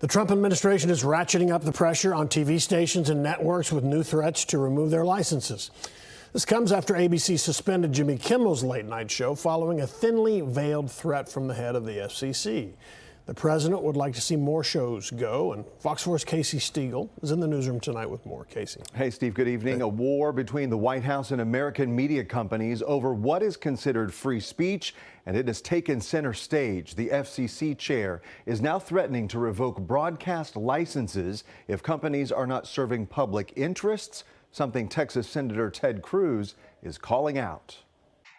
The Trump administration is ratcheting up the pressure on TV stations and networks with new threats to remove their licenses. This comes after ABC suspended Jimmy Kimmel's late-night show following a thinly veiled threat from the head of the FCC. The president would like to see more shows go, and Fox 4's Casey Stegall is in the newsroom tonight with more. Casey. Hey, Steve, good evening. A war between the White House and American media companies over what is considered free speech, and it has taken center stage. The FCC chair is now threatening to revoke broadcast licenses if companies are not serving public interests, something Texas Senator Ted Cruz is calling out.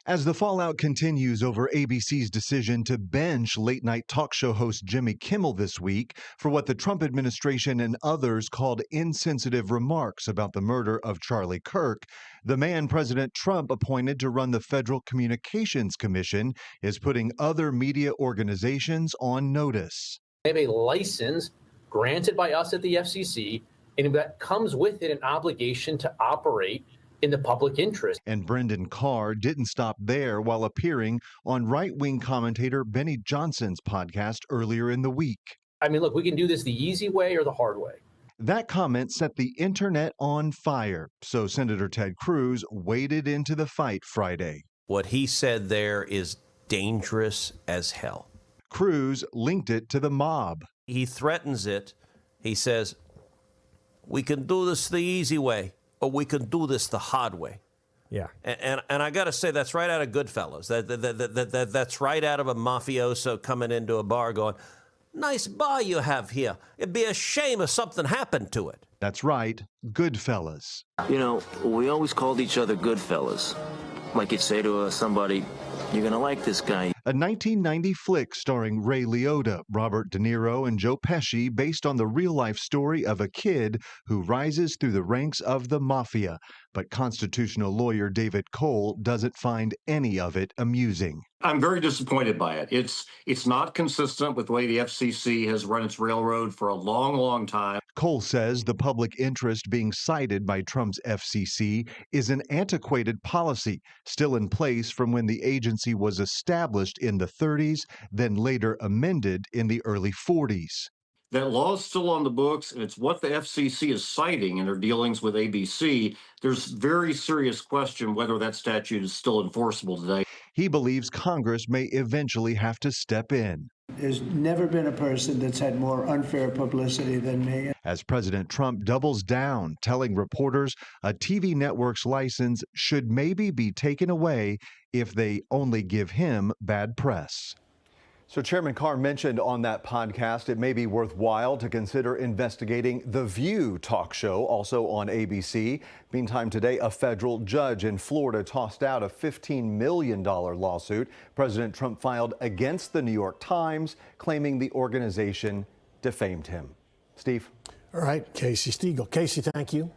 As the fallout continues over ABC's decision to bench late-night talk show host Jimmy Kimmel this week for what the Trump administration and others called insensitive remarks about the murder of Charlie Kirk, the man President Trump appointed to run the Federal Communications Commission is putting other media organizations on notice. They have a license granted by us at the FCC, and that comes with it an obligation to operate in the public interest. And Brendan Carr didn't stop there while appearing on right-wing commentator Benny Johnson's podcast earlier in the week. I mean, look, we can do this the easy way or the hard way. That comment set the internet on fire, so Senator Ted Cruz waded into the fight Friday. What he said there is dangerous as hell. Cruz linked it to the mob. He threatens it. He says, we can do this the easy way, or we can do this the hard way. Yeah. And I got to say, that's right out of Goodfellas. That's right out of a mafioso coming into a bar going, nice bar you have here. It'd be a shame if something happened to it. That's right, Goodfellas. You know, we always called each other Goodfellas. Like you'd say to somebody, you're going to like this guy. A 1990 flick starring Ray Liotta, Robert De Niro, and Joe Pesci based on the real-life story of a kid who rises through the ranks of the mafia. But constitutional lawyer David Cole doesn't find any of it amusing. I'm very disappointed by it. It's not consistent with the way the FCC has run its railroad for a long, long time. Cole says the public interest being cited by Trump's FCC is an antiquated policy still in place from when the agency was established in the 30s, then later amended in the early 40s. That law is still on the books, and it's what the FCC is citing in their dealings with ABC. There's very serious question whether that statute is still enforceable today. He believes Congress may eventually have to step in. There's never been a person that's had more unfair publicity than me. As President Trump doubles down, telling reporters a TV network's license should maybe be taken away if they only give him bad press. So Chairman Carr mentioned on that podcast it may be worthwhile to consider investigating The View talk show, also on ABC. Meantime, today, a federal judge in Florida tossed out a $15 million lawsuit President Trump filed against the New York Times, claiming the organization defamed him. Steve? All right, Casey Stegall. Casey, thank you.